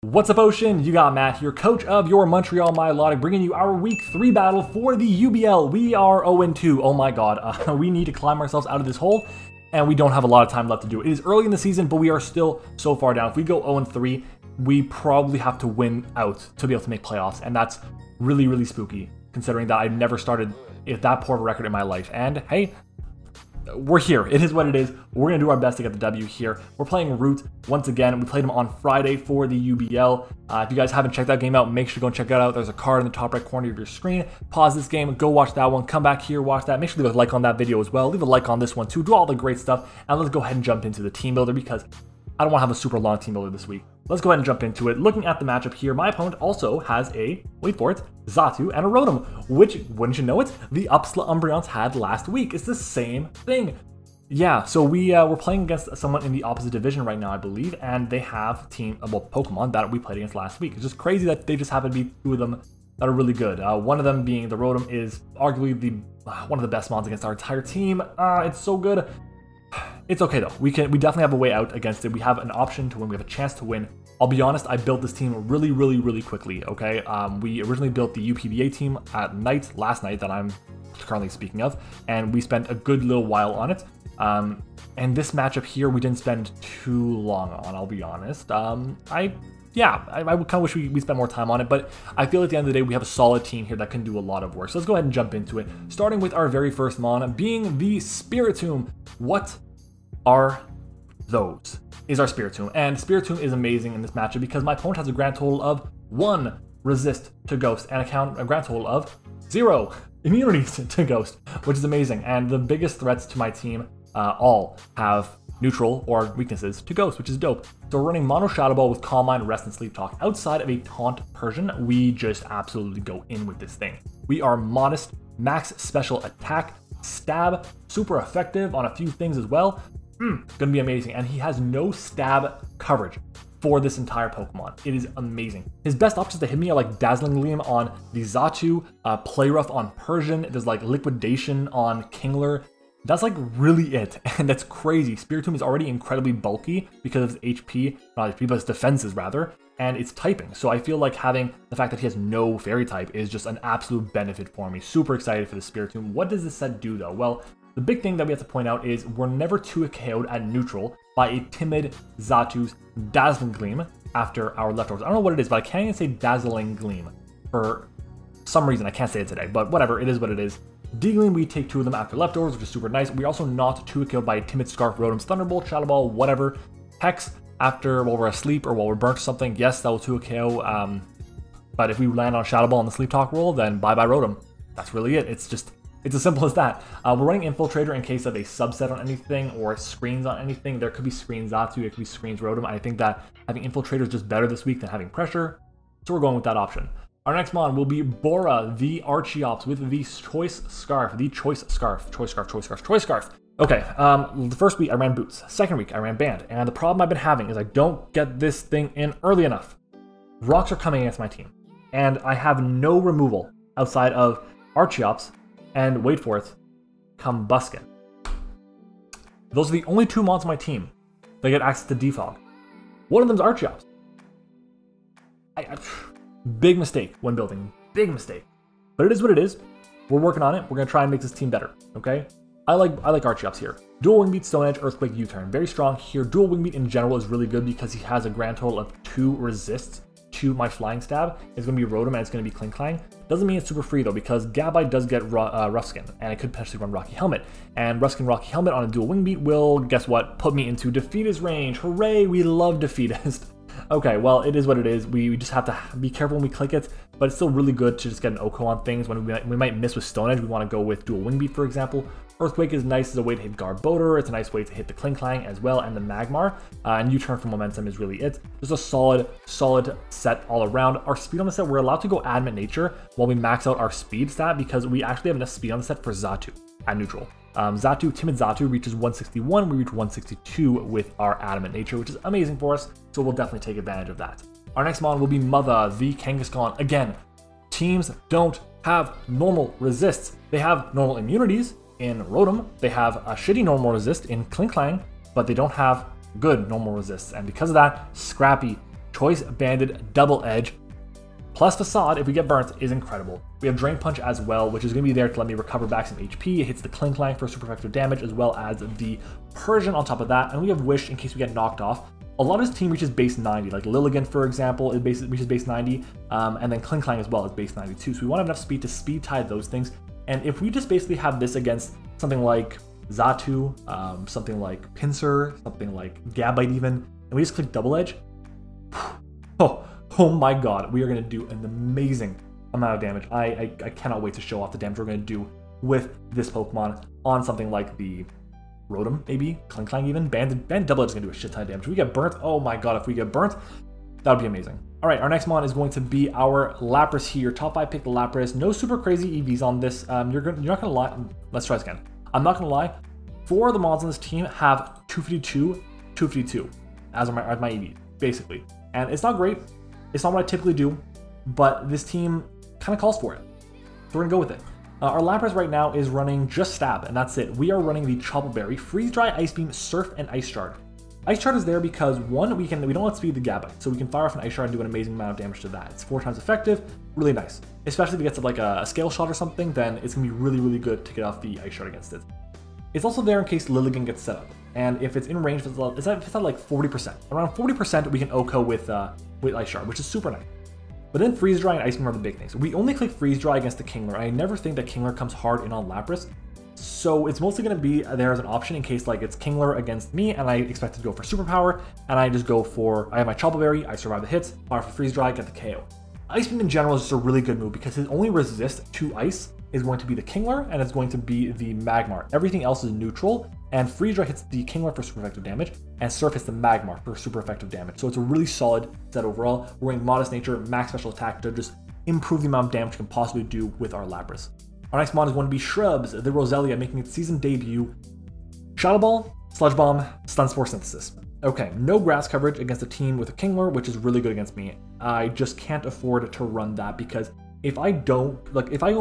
What's up, Ocean? You got Matt here, coach of your Montreal Milotic, bringing you our Week 3 battle for the UBL. We are 0-2. Oh my god. We need to climb ourselves out of this hole, and we don't have a lot of time left to do it. It is early in the season, but we are still so far down. If we go 0-3, we probably have to win out to be able to make playoffs, and that's really, really spooky, considering that I've never started that poor of a record in my life. And hey, we're here. It is what it is. We're going to do our best to get the W here. We're playing Root once again. We played him on Friday for the UBL. If you guys haven't checked that game out, make sure to go and check it out. There's a card in the top right corner of your screen. Pause this game, go watch that one. Come back here, watch that. Make sure to leave a like on that video as well. Leave a like on this one too. Do all the great stuff. And let's go ahead and jump into the team builder because I don't want to have a super long team builder this week. Let's go ahead and jump into it. Looking at the matchup here, my opponent also has a, wait for it, Xatu and a Rotom, which, wouldn't you know it, the Upsla Umbreons had last week. It's the same thing. Yeah, so we're playing against someone in the opposite division right now, I believe, and they have Pokemon that we played against last week. It's just crazy that they just happen to be two of them that are really good. One of them being the Rotom is arguably one of the best mons against our entire team. It's so good. It's okay though. We definitely have a way out against it. We have an option to win. We have a chance to win. I'll be honest, I built this team really quickly, okay? We originally built the UPBA team at last night that I'm currently speaking of, and we spent a good little while on it. And this matchup here, we didn't spend too long on, I'll be honest. I kind of wish we spent more time on it, but I feel at the end of the day, we have a solid team here that can do a lot of work. So let's go ahead and jump into it, starting with our very first mon, being the Spiritomb. What are those? Is our Spiritomb. And Spiritomb is amazing in this matchup because my opponent has a grand total of 1 resist to Ghost and a grand total of 0 immunities to Ghost, which is amazing. And the biggest threats to my team all have neutral or weaknesses to Ghost, which is dope. So we're running Mono Shadow Ball with Calm Mind, Rest, and Sleep Talk. Outside of a Taunt Persian, we just absolutely go in with this thing. We are modest, max special attack, stab, super effective on a few things as well. Gonna be amazing. And he has no stab coverage for this entire Pokemon. It is amazing. His best options to hit me are like Dazzling Gleam on the Xatu, Play Rough on Persian, there's like Liquidation on Kingler. That's like really it, and that's crazy. Spiritomb is already incredibly bulky because of his HP, not HP, but his defenses rather, and it's typing. So I feel like having the fact that he has no fairy type is just an absolute benefit for me. Super excited for the Spiritomb. What does this set do though? Well, the big thing that we have to point out is we're never 2KO'd at neutral by a timid Xatu's Dazzling Gleam after our leftovers. I don't know what it is, but I can't even say Dazzling Gleam for some reason. I can't say it today, but whatever, it is what it is. D-Gleam, we take 2 of them after leftovers, which is super nice. We're also not 2KO'd by a timid Scarf, Rotom's Thunderbolt, Shadow Ball, whatever. Hex after while we're asleep or while we're burnt or something, yes, that will 2KO. But if we land on Shadow Ball on the Sleep Talk roll, then bye-bye Rotom. That's really it. It's as simple as that. We're running Infiltrator in case of a subset on anything or screens on anything. There could be screens Xatu, it could be screens Rotom. I think that having Infiltrator is just better this week than having Pressure, so we're going with that option. Our next mon will be Bora, the Archeops, with the Choice Scarf. Choice Scarf. Okay, the first week I ran Boots. Second week I ran Band. And the problem I've been having is I don't get this thing in early enough. Rocks are coming against my team. And I have no removal outside of Archeops and, wait for it, Combuskin. Those are the only 2 mons on my team that get access to Defog. One of them is Archeops. Big mistake when building, big mistake. But it is what it is. We're working on it. We're gonna try and make this team better, okay? I like Archeops here. Dual Wing Beat, Stone Edge, Earthquake, U-Turn. Very strong here. Dual Wing Beat in general is really good because he has a grand total of 2 resists to my Flying Stab. It's gonna be Rotom and it's gonna be Cling Clang. Doesn't mean it's super free though, because Gabite does get Rough Skin, and I could potentially run Rocky Helmet. And Rough Skin, Rocky Helmet on a Dual Wing Beat will, guess what, put me into Defeatist range. Hooray, we love Defeatist. Okay, well, it is what it is. We just have to be careful when we click it, but it's still really good to just get an OHKO on things. When we might miss with Stone Edge, we want to go with Dual Wing Beat, for example. Earthquake is nice as a way to hit Garbodor. It's a nice way to hit the Cling Clang as well, and the Magmar. And U-Turn for Momentum is really it. Just a solid set all around. Our speed on the set, we're allowed to go Adamant Nature while we max out our speed stat because we actually have enough speed on the set for Xatu at neutral. Timid Xatu reaches 161, we reach 162 with our Adamant Nature, which is amazing for us, so we'll definitely take advantage of that. Our next mon will be Mother, the Kangaskhan. Again, teams don't have normal resists. They have normal immunities in Rotom, they have a shitty normal resist in Cling Clang, but they don't have good normal resists, and because of that, Scrappy, Choice Banded Double Edge plus Facade, if we get burnt, is incredible. We have Drain Punch as well, which is going to be there to let me recover back some HP. It hits the Cling Clang for super effective damage, as well as the Persian on top of that. And we have Wish in case we get knocked off. A lot of his team reaches base 90, like Lilligant, for example, it reaches base 90, and then Cling Clang as well is base 92. So we want enough speed to speed tie those things. And if we just basically have this against something like Xatu, something like Pinsir, something like Gabite even, and we just click Double Edge, oh my god, we are going to do an amazing amount of damage. I cannot wait to show off the damage we're going to do with this Pokemon on something like the Rotom, maybe, Cling Clang even. Banded Double Edge is going to do a shit ton of damage. If we get burnt, oh my god, if we get burnt, that would be amazing. Alright, our next mon is going to be our Lapras here. Top 5 pick the Lapras. No super crazy EVs on this. You're not going to lie. Let's try this again. I'm not going to lie. 4 of the mods on this team have 252, 252 as my EV, basically. And it's not great. It's not what I typically do, but this team kind of calls for it. So we're going to go with it. Our Lapras right now is running just Stab, and that's it. We are running the Chople Berry, Freeze Dry, Ice Beam, Surf, and Ice Shard. Ice Shard is there because, one, we don't outspeed the Gabite, so we can fire off an Ice Shard and do an amazing amount of damage to that. It's 4 times effective, really nice. Especially if it gets like a Scale Shot or something, then it's going to be really, really good to get off the Ice Shard against it. It's also there in case Lilligant gets set up, and if it's in range, if it's at like 40%. Around 40% we can OHKO with Ice Shard, which is super nice. But then Freeze Dry and Ice Beam are the big things. We only click Freeze Dry against the Kingler. I never think that Kingler comes hard in on Lapras. So it's mostly going to be there as an option in case like it's Kingler against me and I expect to go for Superpower. And I just go for, I have my Chople Berry, I survive the hits, fire for Freeze Dry, get the KO. Ice Beam in general is just a really good move because his only resist to Ice is going to be the Kingler and it's going to be the Magmar. Everything else is neutral, and Freeze Dry hits the Kingler for super effective damage, and Surf hits the Magmar for super effective damage. So it's a really solid set overall. We're in Modest Nature, max special attack to just improve the amount of damage we can possibly do with our Lapras. Our next mod is going to be Shrubs, the Roselia, making its season debut. Shadow Ball, Sludge Bomb, Stun Spore Synthesis. Okay, no grass coverage against a team with a Kingler, which is really good against me. I just can't afford to run that because if I don't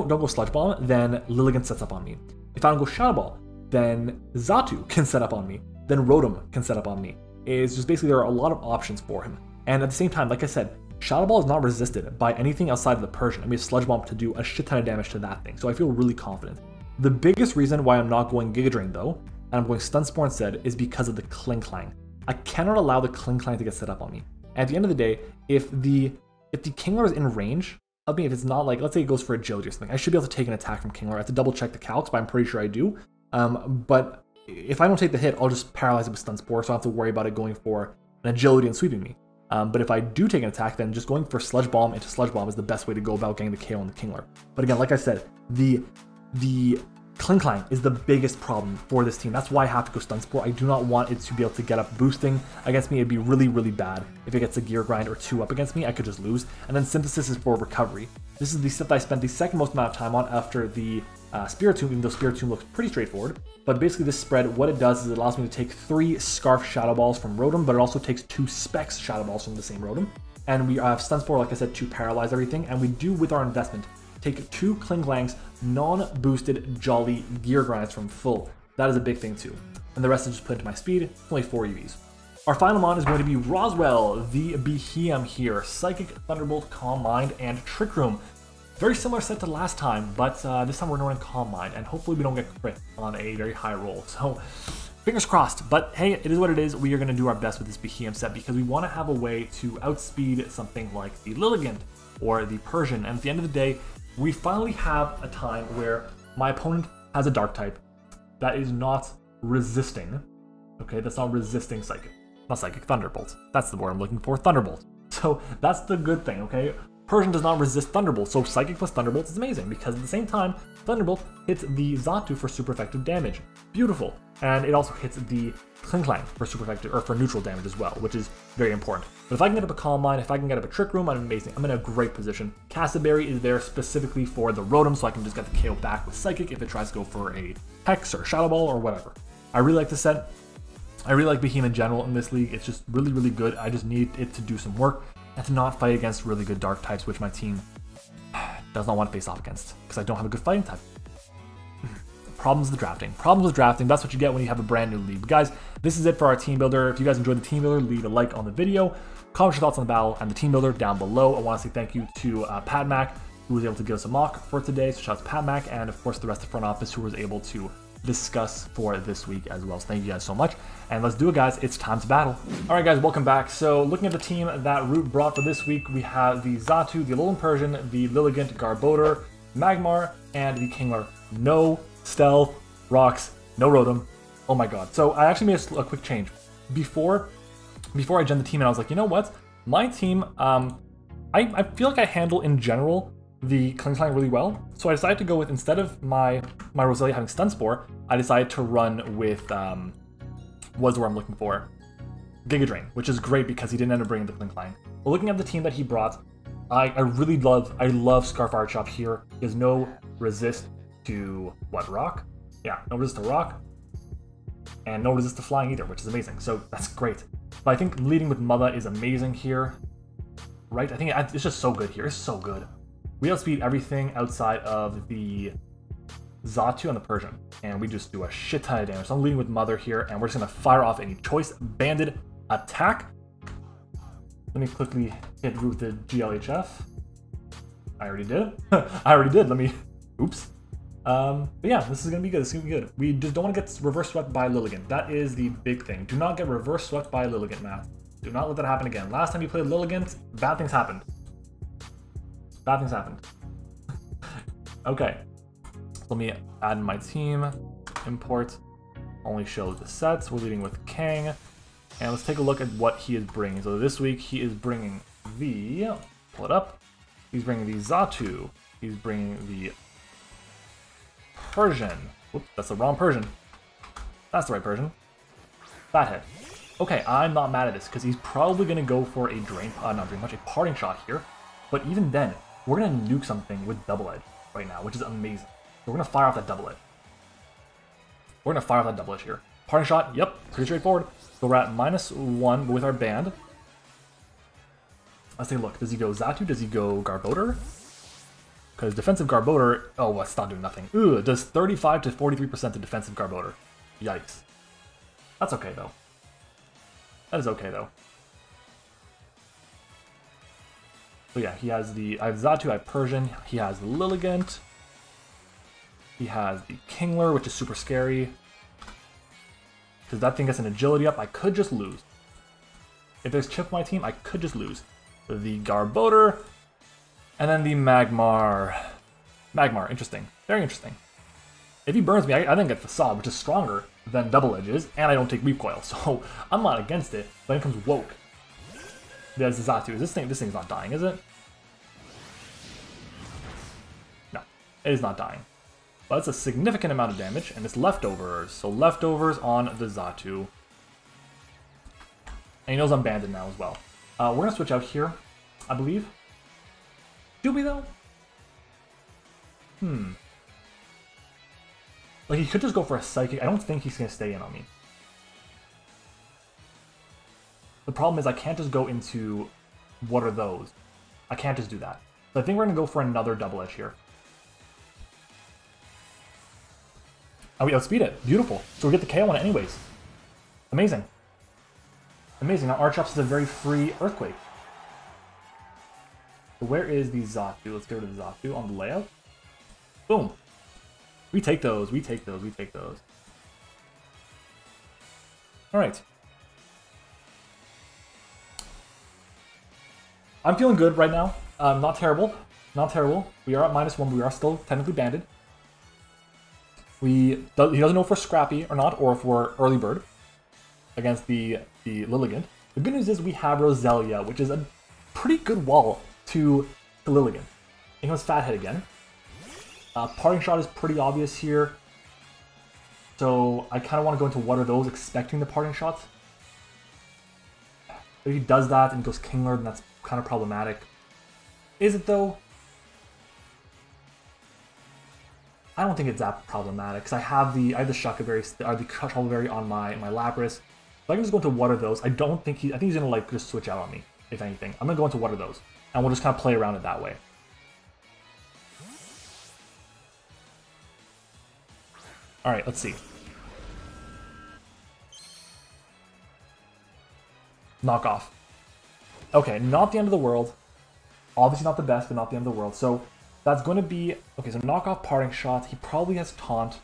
go Sludge Bomb, then Lilligant sets up on me. If I don't go Shadow Ball, then Xatu can set up on me. Then Rotom can set up on me. It's just basically there are a lot of options for him. And at the same time, like I said, Shadow Ball is not resisted by anything outside of the Persian, and we have Sludge Bomb to do a shit ton of damage to that thing, so I feel really confident. The biggest reason why I'm not going Giga Drain though, and I'm going Stun Spore instead, is because of the Cling Clang. I cannot allow the Cling Clang to get set up on me. And at the end of the day, if the Kingler is in range of me, if it's not like, let's say it goes for Agility or something, I should be able to take an attack from Kingler. I have to double check the calcs, but I'm pretty sure I do. But if I don't take the hit, I'll just paralyze it with Stun Spore, so I don't have to worry about it going for an Agility and sweeping me. But if I do take an attack, then just going for Sludge Bomb into Sludge Bomb is the best way to go about getting the KO on the Kingler. But again, like I said, the Cling Clang is the biggest problem for this team. That's why I have to go Stun Spore. I do not want it to be able to get up boosting against me. It'd be really, really bad if it gets a Gear Grind or 2 up against me. I could just lose. And then Synthesis is for recovery. This is the set that I spent the second most amount of time on after the Spiritomb, even though Spiritomb looks pretty straightforward. But basically this spread, what it does is it allows me to take 3 Scarf Shadow Balls from Rotom, but it also takes 2 Specs Shadow Balls from the same Rotom. And we have Stun Spore, like I said, to paralyze everything. And we do, with our investment, take 2 Cling Clangs, non-boosted Jolly Gear Grinds from full. That is a big thing too. And the rest is just put into my speed, only 4 EVs. Our final mon is going to be Roswell, the Behem here. Psychic, Thunderbolt, Calm Mind, and Trick Room. Very similar set to last time, but this time we're going to run Calm Mind, and hopefully we don't get crit on a very high roll. So, fingers crossed. But hey, it is what it is. We are going to do our best with this Behem set because we want to have a way to outspeed something like the Lilligant or the Persian. And at the end of the day, we finally have a time where my opponent has a Dark type that is not resisting. Okay, that's not resisting Psychic. Not Psychic, Thunderbolt. That's the word I'm looking for, Thunderbolt. So that's the good thing, okay? Persian does not resist Thunderbolt, so Psychic plus Thunderbolt is amazing because at the same time, Thunderbolt hits the Xatu for super effective damage. Beautiful. And it also hits the Cling Clang for super effective, or for neutral damage as well, which is very important. But if I can get up a Calm Mind, if I can get up a Trick Room, I'm amazing. I'm in a great position. Castleberry is there specifically for the Rotom, so I can just get the KO back with Psychic if it tries to go for a Hex or Shadow Ball or whatever. I really like this set. I really like Behem in general in this league. It's just really, really good. I just need it to do some work and to not fight against really good Dark types, which my team does not want to face off against because I don't have a good fighting type. Problems with drafting. Problems with drafting. That's what you get when you have a brand new league. But guys, this is it for our team builder. If you guys enjoyed the team builder, leave a like on the video. Comment your thoughts on the battle and the team builder down below. I want to say thank you to Pat Mac, who was able to give us a mock for today. So shout out to Pat Mac, and of course the rest of the front office who was able to discuss for this week as well. So thank you guys so much. And let's do it, guys. It's time to battle. All right, guys, welcome back. So looking at the team that Root brought for this week, we have the Xatu, the Alolan Persian, the Lilligant, Garbodor, Magmar, and the Kingler. No Stealth, Rocks, no Rotom. Oh my god. So I actually made a quick change. Before I gen the team, and I was like, you know what? My team, I feel like I handle in general the Klinklang really well. So I decided to go with, instead of my Roselia having Stun Spore, I decided to run with, what's the word I'm looking for? Giga Drain, which is great because he didn't end up bringing the Klinklang. But looking at the team that he brought, I love Scarfire Chop here. He has no resist to, what, Rock? Yeah, no resist to Rock. And no resist to Flying either, which is amazing. So that's great. But I think leading with Mother is amazing here. Right? I think it's just so good here. It's so good. We outspeed everything outside of the Xatu and the Persian. And we just do a shit ton of damage. So I'm leading with Mother here, and we're just going to fire off any choice banded attack. Let me quickly hit Root the GLHF. I already did. I already did. Let me... Oops. But yeah, this is going to be good. This is going to be good. We just don't want to get reverse swept by Lilligant. That is the big thing. Do not get reverse swept by Lilligant, Matt. Do not let that happen again. Last time you played Lilligant, bad things happened. Bad things happened. Okay. Let me add my team. Import. Only shows the sets. We're leading with Kang. And let's take a look at what he is bringing. So this week he is bringing the... Pull it up. He's bringing the Xatu. He's bringing the Persian. Whoops, that's the wrong Persian. That's the right Persian. Fathead. Okay, I'm not mad at this because he's probably going to go for a Drain... not Drain Punch, a Parting Shot here. But even then, we're going to nuke something with Double Edge right now, which is amazing. So we're going to fire off that Double Edge. We're going to fire off that Double Edge here. Parting Shot, yep, pretty straightforward. So we're at -1 with our band. Let's take a look. Does he go Xatu? Does he go Garbodor? Because defensive Garbodor... Oh, well, it's not doing nothing. Ooh, it does 35 to 43% to defensive Garbodor. Yikes. That's okay, though. That is okay, though. So yeah, he has the... I have Xatu, I have Persian. He has Lilligant. He has the Kingler, which is super scary. Because that thing gets an agility up, I could just lose. If there's Chip on my team, I could just lose. The Garbodor, and then the Magmar. Magmar, interesting. Very interesting. If he burns me, I then get Facade, which is stronger than Double Edge is, and I don't take Recoil, so I'm not against it. But then comes Woke. There's the Xatu. This thing's not dying, is it? No, it is not dying. But it's a significant amount of damage, and it's Leftovers. So Leftovers on the Xatu. And he knows I'm banded now as well. We're going to switch out here, I believe. Do we, though? Like, he could just go for a Psychic. I don't think he's going to stay in on me. The problem is I can't just go into... What are those? I can't just do that. So I think we're going to go for another Double Edge here. Oh, we outspeed it. Beautiful. So we get the KO on it anyways. Amazing. Amazing. Now Archops is a very free Earthquake. So where is the Xatu? Let's go to the Xatu on the layout. Boom. We take those. We take those. We take those. Alright. I'm feeling good right now. Not terrible. Not terrible. We are at -1, but we are still technically banded. He doesn't know if we're Scrappy or not, or if we're Early Bird against the Lilligant. The good news is we have Roselia, which is a pretty good wall to Lilligant. He comes Fathead again. Parting Shot is pretty obvious here. So I kind of want to go into what are those, expecting the Parting Shots. If he does that and goes Kingler, then that's kind of problematic. Is it though? I don't think it's that problematic because I have the Shuckleberry or the Shuckleberry on my Lapras. So I can just go into what are those. I think he's gonna like just switch out on me, if anything. I'm gonna go into what are those, and we'll just kind of play around it that way. All right, let's see. Knock off. Okay, not the end of the world. Obviously not the best, but not the end of the world. So that's going to be... Okay, so knock off Parting Shot. He probably has Taunt.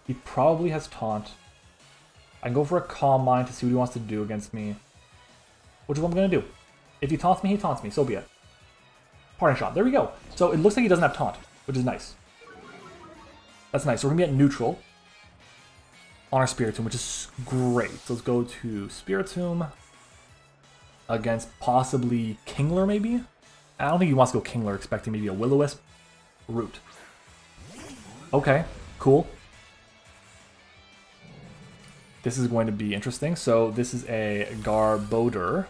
He probably has Taunt. I can go for a Calm Mind to see what he wants to do against me. Which is what I'm going to do. If he taunts me, he taunts me. So be it. Parting Shot. There we go. So it looks like he doesn't have Taunt, which is nice. That's nice. So we're going to be at neutral on our Spiritomb, which is great. So let's go to Spiritomb against possibly Kingler, maybe? I don't think he wants to go Kingler, expecting maybe a Will-O-Wisp. Root. Okay, cool. This is going to be interesting. So this is a Garbodor.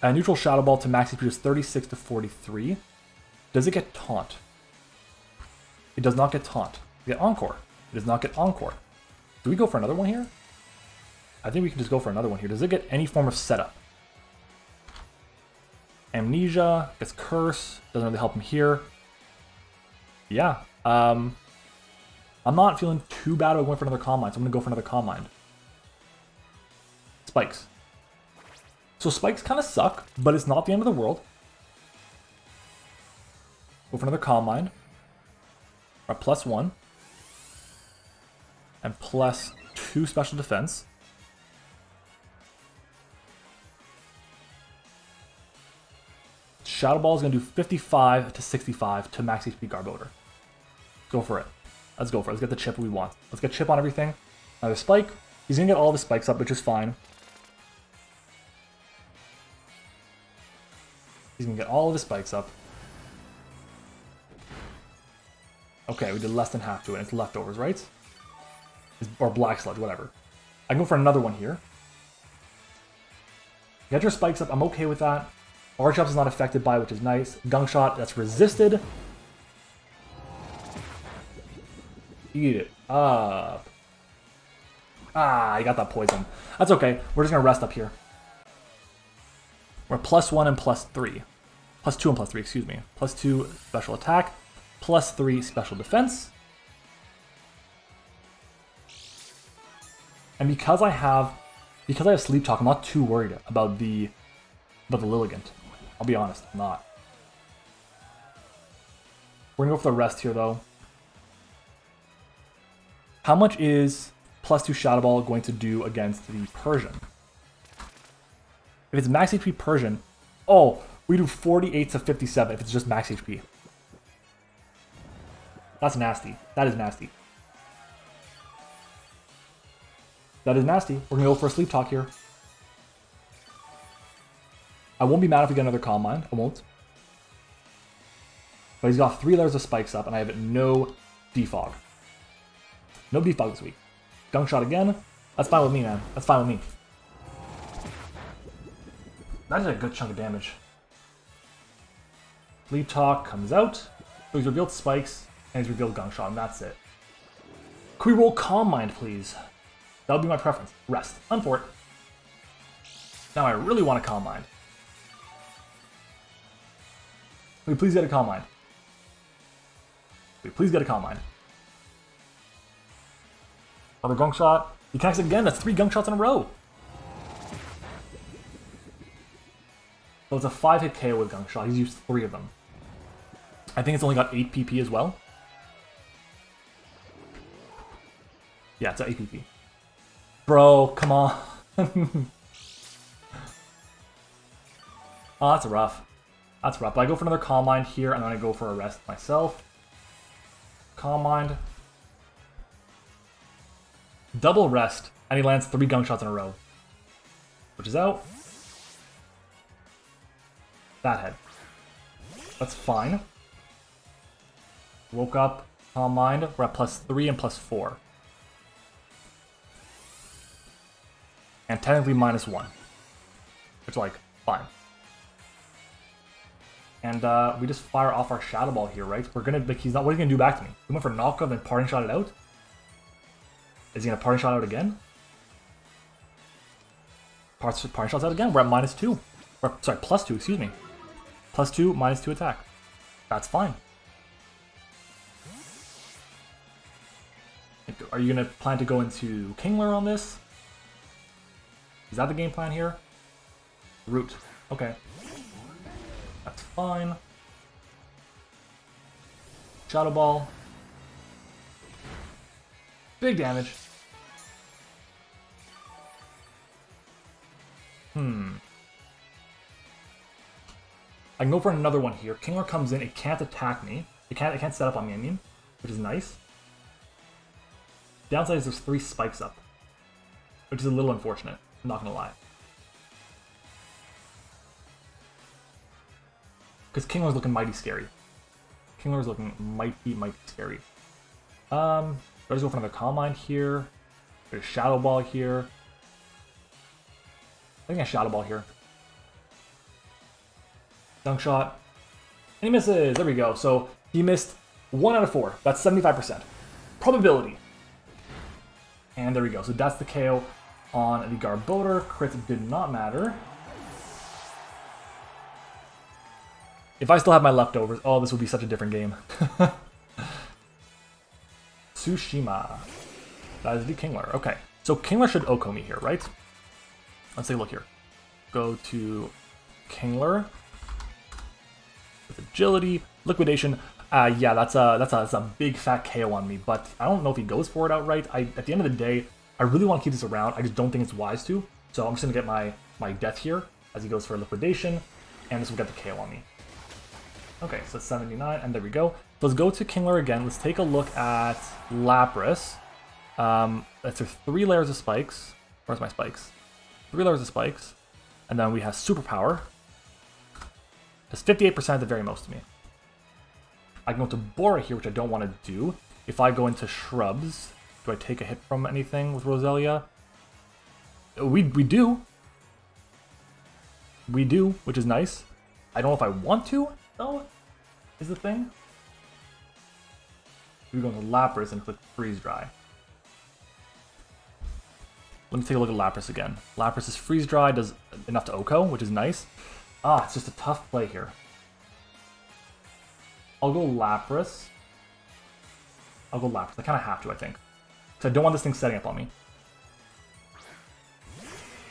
A neutral Shadow Ball to max HP is 36 to 43. Does it get Taunt? It does not get Taunt. We get Encore. It does not get Encore. Do we go for another one here? I think we can just go for another one here. Does it get any form of setup? Amnesia, gets Curse, doesn't really help him here. Yeah. I'm not feeling too bad about going for another Calm Mind, so I'm going to go for another Calm Mind. Spikes. So Spikes kind of suck, but it's not the end of the world. Go for another Calm Mind. Our +1. And +2 special defense. Shadow Ball is going to do 55 to 65 to max HP Garbodor. Go for it. Let's go for it. Let's get the chip we want. Let's get chip on everything. Another Spike. He's going to get all the spikes up, which is fine. He's going to get all of the spikes up. Okay, we did less than half to it. It's leftovers, right? Or Black Sludge, whatever. I can go for another one here. Get your spikes up. I'm okay with that. Archops is not affected by, which is nice. Gunk Shot, that's resisted. Eat it up. Ah, I got that poison. That's okay. We're just going to rest up here. We're +1 and +3. +2 and +3, excuse me. +2 special attack. +3 special defense. And because I have Sleep Talk, I'm not too worried about the Lilligant. I'll be honest, I'm not. We're gonna go for the rest here though. How much is +2 Shadow Ball going to do against the Persian? If it's max HP Persian, oh, we do 48 to 57 if it's just max HP. That's nasty. That is nasty. That is nasty. We're gonna go for a Sleep Talk here. I won't be mad if we get another Calm Mind. I won't. But he's got 3 layers of spikes up, and I have no defog. No defog this week. Gunk Shot again. That's fine with me, man. That's fine with me. That is a good chunk of damage. Sleep Talk comes out. So he's revealed spikes, and he's revealed Gunk Shot, and that's it. Can we roll Calm Mind, please? That would be my preference. Rest. Unfort. Now I really want a Calm Mind. Will you please get a Calm Mind? Will you please get a Calm Mind? Another Gunk Shot. He connects again. That's 3 Gunk Shots in a row. So it's a 5-hit KO with Gunk Shot. He's used 3 of them. I think it's only got 8 PP as well. Yeah, it's 8 PP. Bro, come on. Oh, that's rough. That's rough. But I go for another Calm Mind here, and then I go for a rest myself. Calm Mind. Double rest, and he lands 3 Gunk Shots in a row. Which is out. That head. That's fine. Woke up, Calm Mind. We're at +3 and +4. And technically -1. Which, like, fine. And we just fire off our Shadow Ball here, right? We're gonna, like, he's not, what is he gonna do back to me? He went for knock off and Parting Shot it out? Is he gonna Parting Shot out again? Parting Shots out again. We're at -2. Or, sorry, +2, excuse me. +2, -2 attack. That's fine. Are you gonna plan to go into Kingler on this? Is that the game plan here? Root. Okay. That's fine. Shadow Ball. Big damage. I can go for another one here. Kingler comes in, it can't attack me. It can't set up on me, I mean, which is nice. Downside is there's 3 spikes up, which is a little unfortunate, I'm not gonna lie. Because Kingler's looking mighty scary. Kingler's looking mighty scary. Let's go for another Calm Mind here. There's Shadow Ball here. I think I Shadow Ball here. Dunk Shot. And he misses. There we go. So he missed 1 out of 4. That's 75%. Probability. And there we go. So that's the KO on the Garbodor. Crit did not matter. If I still have my leftovers, oh, this would be such a different game. Tsushima. That is the Kingler. Okay. So Kingler should Oko me here, right? Let's take a look here. Go to Kingler. With agility, liquidation. Yeah, that's a big fat KO on me, but I don't know if he goes for it outright. At the end of the day, I really want to keep this around. I just don't think it's wise to. So I'm just gonna get my death here as he goes for liquidation, and this will get the KO on me. Okay, so 79, and there we go. Let's go to Kingler again. Let's take a look at Lapras. That's 3 layers of spikes. Where's my spikes? 3 layers of spikes, and then we have Superpower. That's 58% at the very most to me. I can go to Bora here, which I don't want to do. If I go into Shrubs, do I take a hit from anything with Roselia? We do. We do, which is nice. I don't know if I want to, though, is the thing. We go into Lapras and click Freeze Dry. Let me take a look at Lapras again. Lapras is Freeze Dry, does enough to Oko, which is nice. Ah, it's just a tough play here. I'll go Lapras. I kind of have to, I think. Because I don't want this thing setting up on me.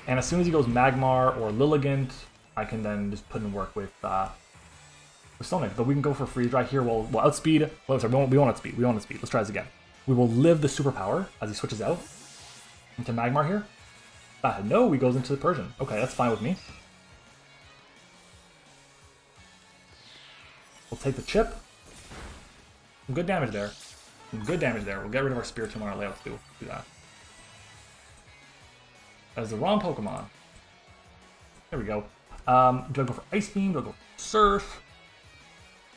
And as soon as he goes Magmar or Lilligant, I can then just put in work with Sonic. But we can go for Freeze Dry here. We'll outspeed. Well, sorry, we won't outspeed. We won't outspeed. Let's try this again. We will live the Superpower as he switches out into Magmar here. No, he goes into the Persian. Okay, that's fine with me. We'll take the chip. Some good damage there. Some good damage there. We'll get rid of our Spiritomb on our layouts too. Do that. That is the wrong Pokemon. There we go. Do I go for Ice Beam? Do I go for Surf?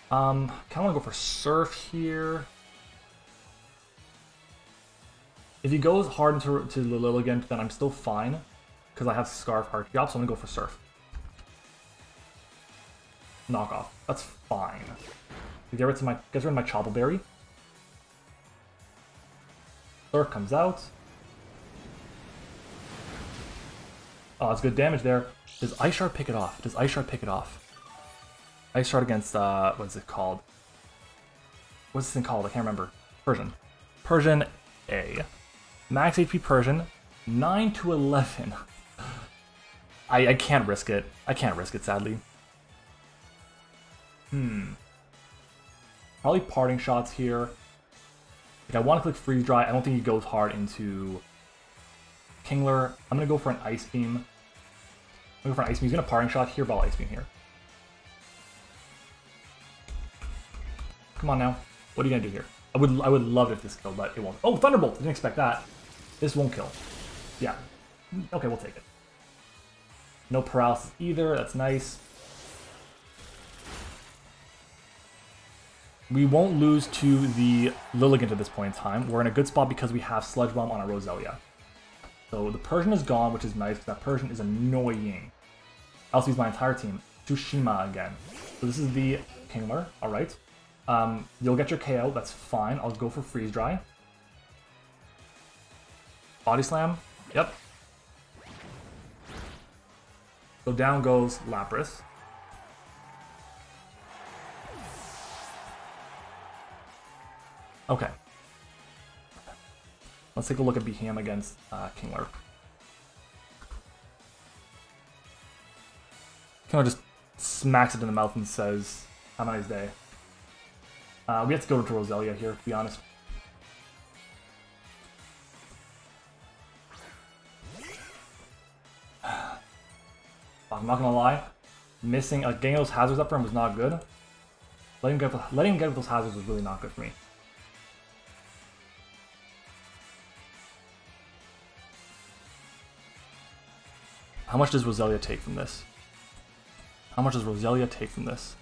Kind of want to go for Surf here. If he goes hard into the Lilligant, then I'm still fine. Because I have Scarf Archeop, so I'm going to go for Surf. Knockoff. That's fine. Get rid of my Chople Berry. Surf comes out. Oh, that's good damage there. Does Ice Shard pick it off? Does Ice Shard pick it off? Ice Shard against, what's it called? What's this thing called? I can't remember. Persian. Persian A. Max HP Persian. 9 to 11. I can't risk it. I can't risk it, sadly. Probably Parting Shots here. Like, I want to click Freeze Dry. I don't think he goes hard into Kingler. I'm going to go for an Ice Beam. I'm going to go for an Ice Beam. He's going to Parting Shot here, but I'll Ice Beam here. Come on now. What are you going to do here? I would love it if this killed, but it won't. Oh, Thunderbolt! I didn't expect that. This won't kill. Yeah. Okay, we'll take it. No paralysis either. That's nice. We won't lose to the Lilligant at this point in time. We're in a good spot because we have Sludge Bomb on our Roselia. So the Persian is gone, which is nice, because that Persian is annoying. I also use my entire team. Tsushima again. So this is the Kingler. Alright. You'll get your KO. That's fine. I'll go for Freeze Dry. Body Slam. Yep. So down goes Lapras. Okay. Let's take a look at BHM against Kingler. Kingler just smacks it in the mouth and says, "Have a nice day." We have to go to Roselia here, to be honest. I'm not gonna lie, getting those hazards up for him was not good. Letting him get with those hazards was really not good for me. How much does Roselia take from this? How much does Roselia take from this?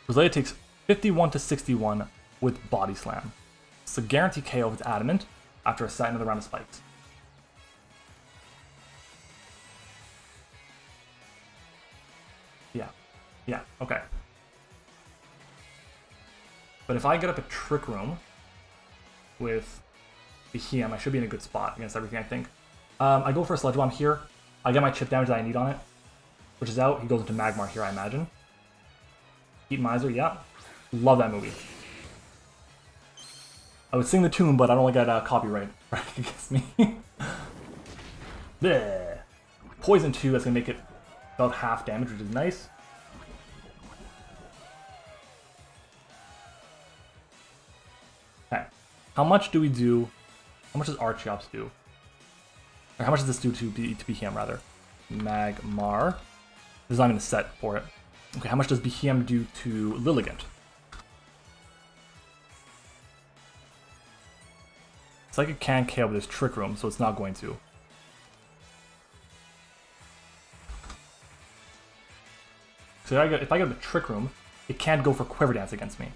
Roselia takes 51 to 61 with Body Slam. It's a guarantee KO if it's adamant after a another round of spikes. Yeah, okay. But if I get up a Trick Room with BHM, I should be in a good spot against everything, I think. I go for a Sludge Bomb here. I get my chip damage that I need on it, which is out. He goes into Magmar here, I imagine. Heat Miser, yeah. Love that movie. I would sing the tune, but I don't want to get copyright right against me. Bleh. Poison 2, that's going to make it about half damage, which is nice. Okay. How much do we do? How much does Archeops do? Or how much does this do to BHM, rather? Magmar. There's not even a set for it. Okay, how much does BHM do to Lilligant? Psychic can KO with his Trick Room, so it's not going to. So if I get the Trick Room, it can't go for Quiver Dance against me.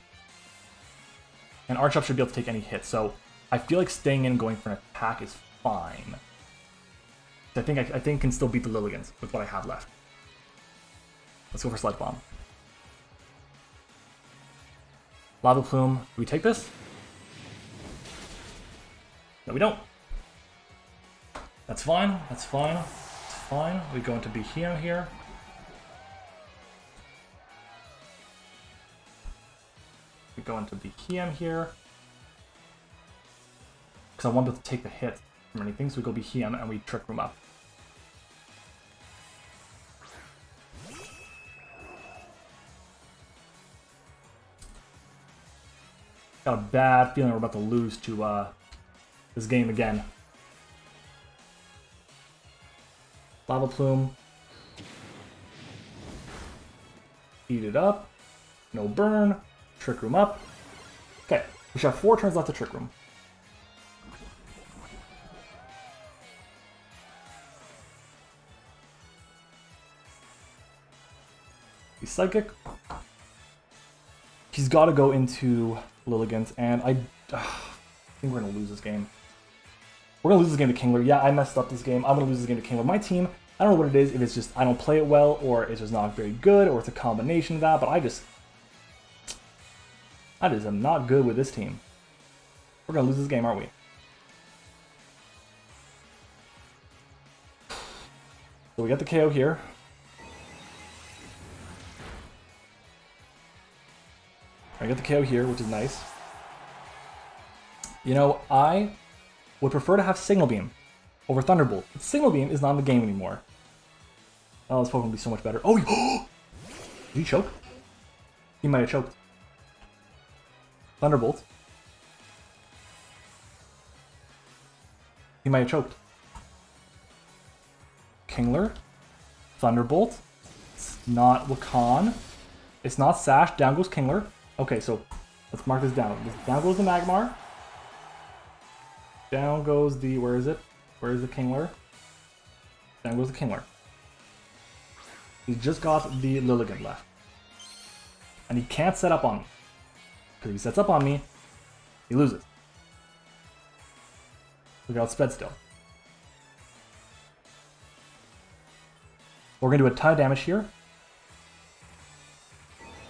And Archeops should be able to take any hit, so I feel like staying in and going for an attack is fine. I think can still beat the Lilligants with what I have left. Let's go for Sludge Bomb. Lava Plume. Do we take this? No, we don't. That's fine. That's fine. It's fine. We go into BHM here. We go into BHM here. Because I wanted to take the hit from anything, so we go BHM and we Trick Room up. Got a bad feeling we're about to lose to this game again. Lava Plume. Eat it up. No burn. Trick Room up. Okay, we should have 4 turns left to Trick Room. He's Psychic. He's got to go into Lilligant, and I think we're going to lose this game. We're going to lose this game to Kingler. Yeah, I messed up this game. I'm going to lose this game to Kingler. My team, I don't know what it is, if it's just I don't play it well, or it's just not very good, or it's a combination of that, but I just am not good with this team. We're going to lose this game, aren't we? So we got the KO here. I get the KO here, which is nice. You know, I would prefer to have Signal Beam over Thunderbolt. But Signal Beam is not in the game anymore. Oh, this Pokemon would be so much better. Oh, did he choke? He might have choked. Thunderbolt. He might have choked. Kingler. Thunderbolt. It's not Wakan. It's not Sash. Down goes Kingler. Okay, so let's mark this down. Down goes the Magmar. Down goes the... Where is it? Where is the Kingler? Down goes the Kingler. He's just got the Lilligant left. And he can't set up on me. Because if he sets up on me, he loses. We got Sped still. We're going to do a ton of damage here.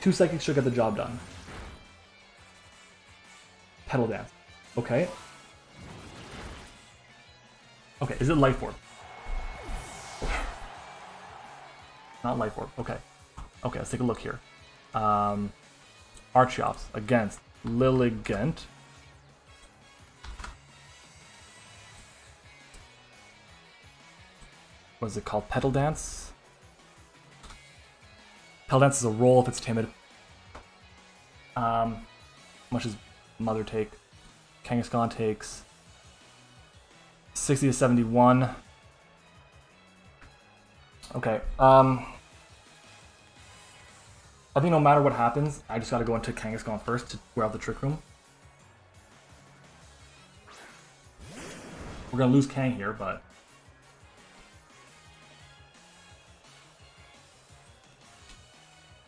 2 Psychics should get the job done. Petal Dance. Okay. Okay, is it Life Orb? Not Life Orb. Okay. Okay, let's take a look here. Archeops against Lilligant. what is it called? Petal Dance? Petal Dance is a roll if it's timid. How much does Mother take? Kangaskhan takes 60 to 71. Okay, I think no matter what happens, I just gotta go into Kangaskhan first to wear out the Trick Room. We're gonna lose Kang here, but...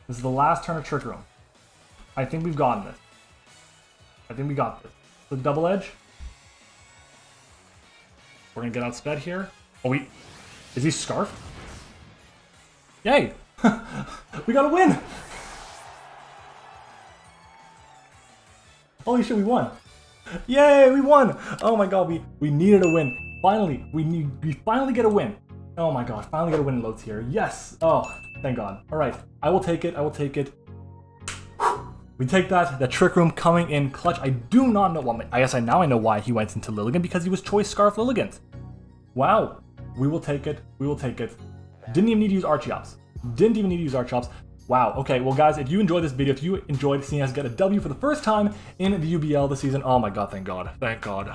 This is the last turn of Trick Room. I think we've gotten this. I think we got this. The double edge. We're gonna get outsped here. Oh, is he scarfed? Yay! We got a win! Holy shit, we won! Yay, we won! Oh my god, we needed a win. Finally, we finally get a win. Oh my god, finally get a win in low tier. Yes! Oh, thank god. Alright, I will take it, I will take it. We take that, the Trick Room coming in clutch. I do not know, well, I guess now I know why he went into Lilligant, because he was Choice Scarf Lilligant. Wow, we will take it, we will take it. Didn't even need to use Archeops. Didn't even need to use Archeops. Wow, okay, well guys, if you enjoyed this video, if you enjoyed seeing us get a W for the first time in the UBL this season, oh my god, thank god, thank god.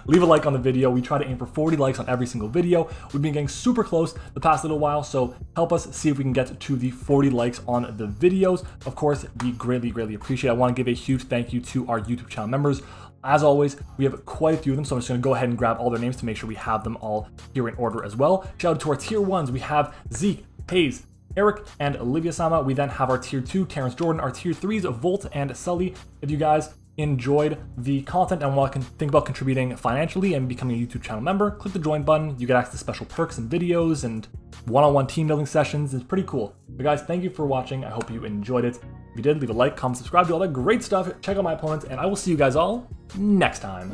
Leave a like on the video. We try to aim for 40 likes on every single video. We've been getting super close the past little while, so help us see if we can get to the 40 likes on the videos. Of course, we greatly appreciate it. I want to give a huge thank you to our YouTube channel members. As always, we have quite a few of them, so I'm just going to go ahead and grab all their names to make sure we have them all here in order as well. Shout out to our tier 1s. We have Zeke, Hayes, Eric, and Olivia-sama. We then have our tier 2, Terrence Jordan, our tier 3s, Volt and Sully. If you guys enjoyed the content and want to think about contributing financially and becoming a YouTube channel member, click the join button. You get access to special perks and videos and one-on-one team building sessions. It's pretty cool. But guys, thank you for watching. I hope you enjoyed it. If you did, leave a like, comment, subscribe, do all that great stuff. Check out my opponents, and I will see you guys all next time.